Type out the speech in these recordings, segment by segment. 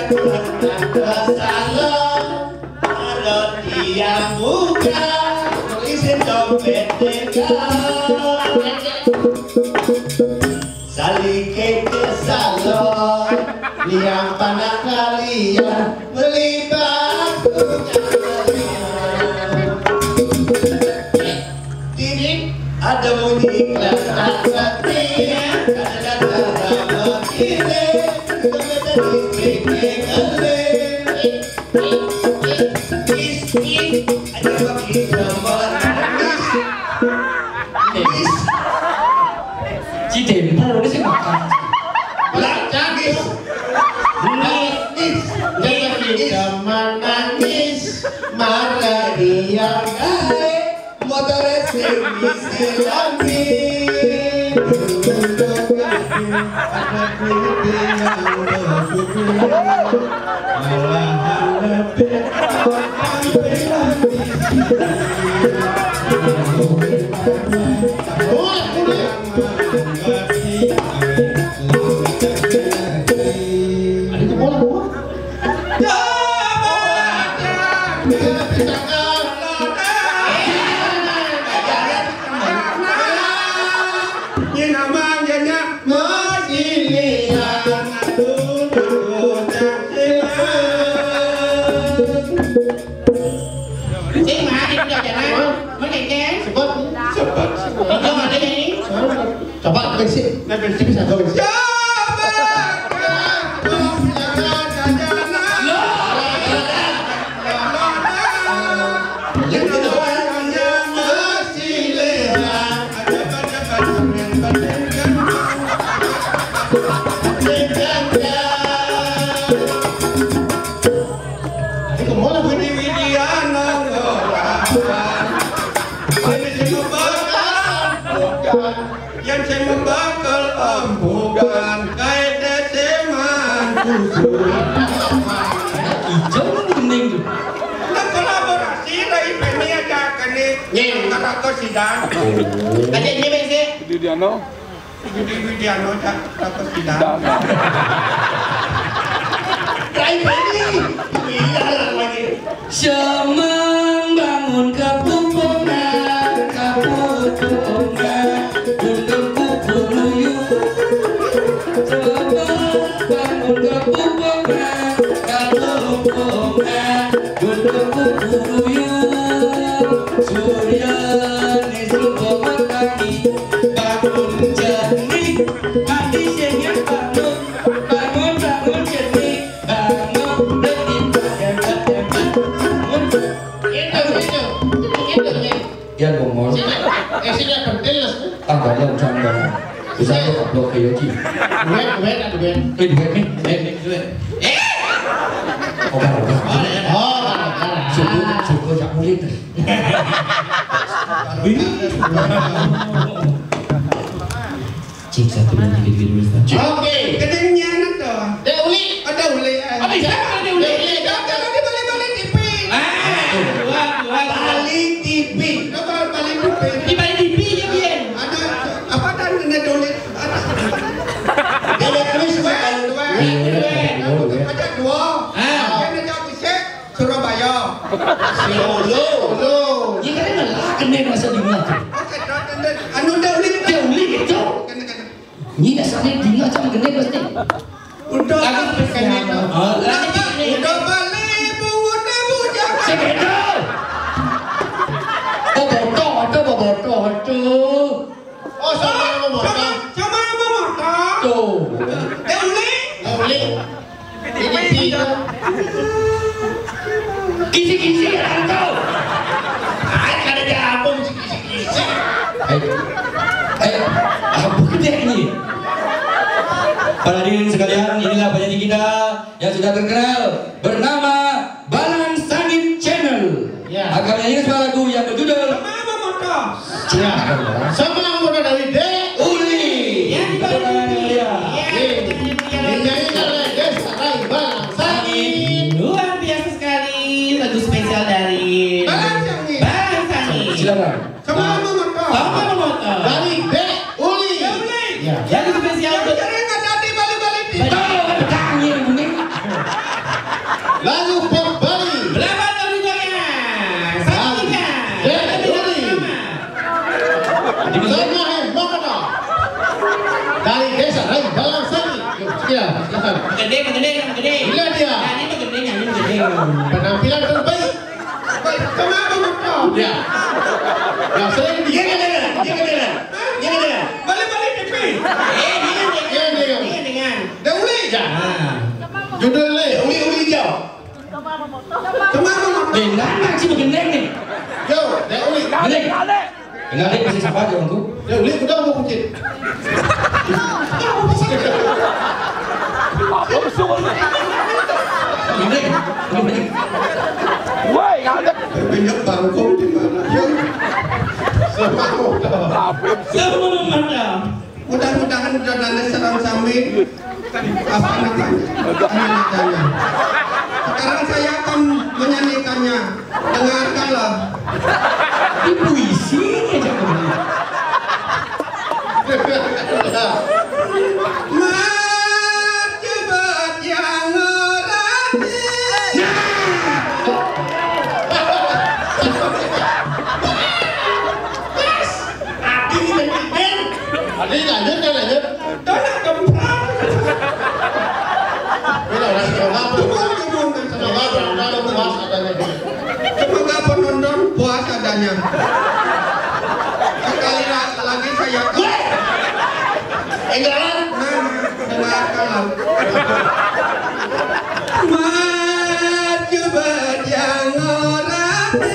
salon roti yang buka tulisin dompet salike ke salon yang panak kalian beli batunya ini ada bunyi iklan aksatia ada begini Cidempo ini sih makan. Nangis, nangis, marah dia kali, motor coba bensin, bensin bisa gawe. Yang saya membakal ampukan kaida seman Hijau bening tuh. dan kolaborasi dari PMI aja kan nih kata sidang Tadi ini bensin. Widiano kata sidang Semang bangun kepupungan, untuk kukuruyu. Semang bangun kepupungan, untuk kukuruyu. Surya di subuh matahari, bangun jernih, hati senyum bangun, bangun jernih, bangun letih. Yan bông món tao phải lòng trong đó tôi ra tôi upload cái gì cái suka jak mulit cik satu dan tiga dulu oke kedengnya nanti ada uli Balik TV. di balik TV ya Bian ada apa dan ada tulis Ada tulis ada dua yang ada bisa Surabaya Solo. ya kan ngelak kena masa di ngah anu uli dia uli gitu ini dasarnya di ngah sama kena pasti udah spesial udah balik udah bujang sebedo bobotoh Oh, sama yang mau motor. sama motor tuh uli Ini kisi-kisi kan tuh ada jabung kisi-kisi. apa gede ini para hadirin sekalian inilah penyanyi kita yang sudah terkenal bernama Balang Sangit Channel akan menyanyikan sebuah lagu yang berjudul Sama yang mau dari D. Uli Ini Luar biasa sekali lagu spesial dari Balang Sangit. silakan sama motor dari D. Uli. Lagu spesial untuk jadi nggak tadi balik-balik di betul tangi Lagu Bob Bali. Berapa tahun berikutnya? Saksikan. Lebih dari sama. Sama Mokono. Dari desa Rai Balang Sari. Ya, silakan. Gede. Bila dia. Nyanyi gede. Penampilan terbaik. Kenapa Mokono? Ya. Yang sering dia kedengaran. Balik pipi. Dengan. Dauli. Ya. Judulnya Uli hijau. Kemana? Nana sih begendeng nih. Yo, Uli. Begendeng. Enggak deh masih siapa aja bangku. Uli udah mau kucing. Begendeng. Banyak bangkok di mana? Semua mana? Mudah-mudahan jadane serang sami. Apa namanya? Sekarang saya akan menyanyikannya. Dengarkanlah. Ini puisi aja kamu. Macebat yang ngerati. Lanjut. Dona kemprang. Semoga penonton puas adanya. Sekali lagi saya dengarkanlah. Macebat yang ngerati.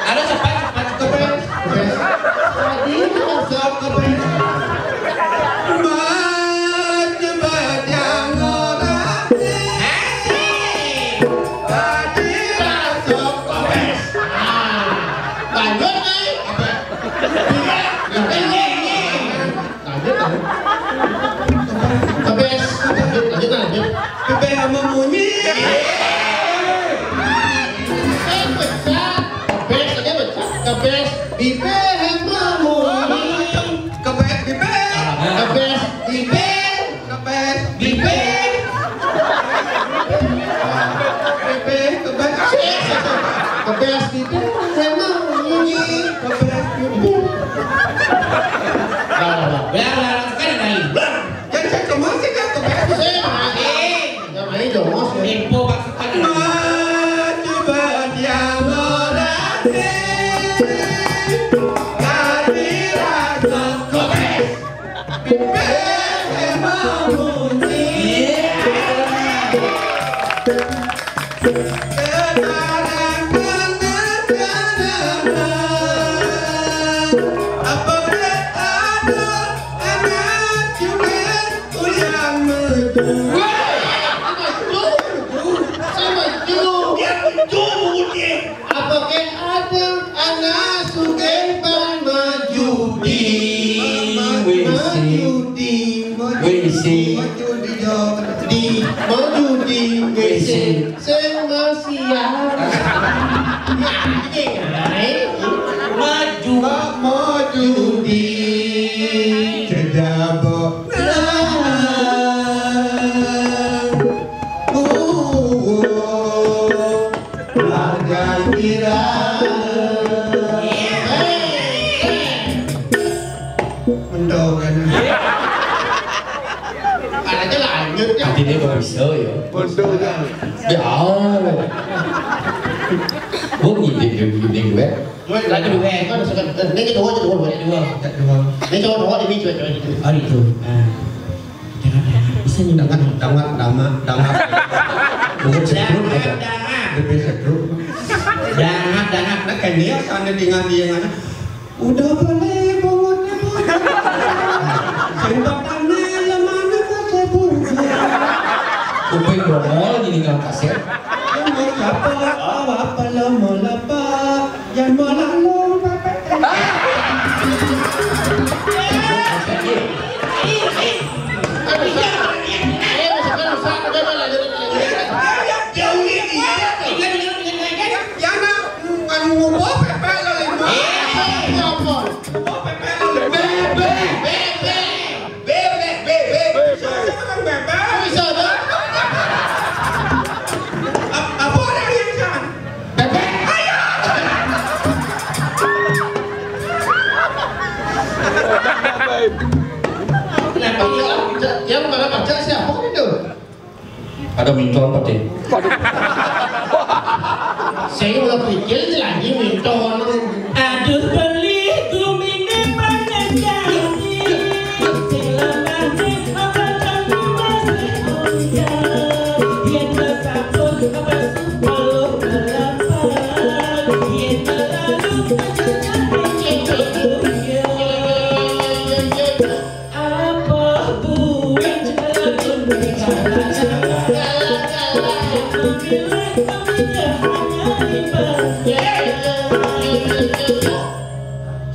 Ada cepat. Dangak nak kan dia sana dengan dia udah boleh buat sempatan lemana kasih pun Kuping bromol jadi kalau kaset. apa lama lapa yang malalong Yang mana baca siapa itu? Ada minton pati. Saya udah pikir lagi minton. Aduh beli kumine panen jadi silakan apa kamu masih punya yang bersambut apa sebelum berlapan yang terlalu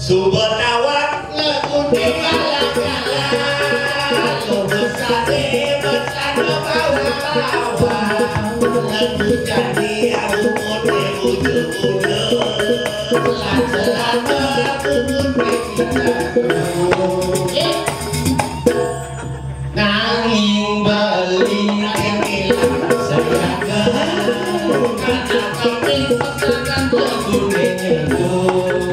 Subhanawat lekune kala-kala lo besare bersama bawa-bawa lagu jadi aku mode ujung-ujung selama nanging bali hilang sayang karena kami pesankan lekune nyeduk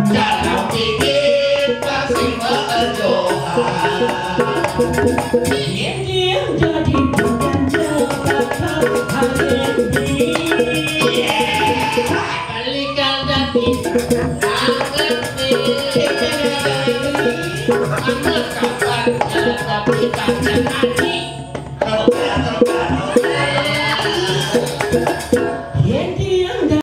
jangan pikir pasti berdoa yang jadi bukan jawaban hari ini balikan dan tangan nih anak kapan tapi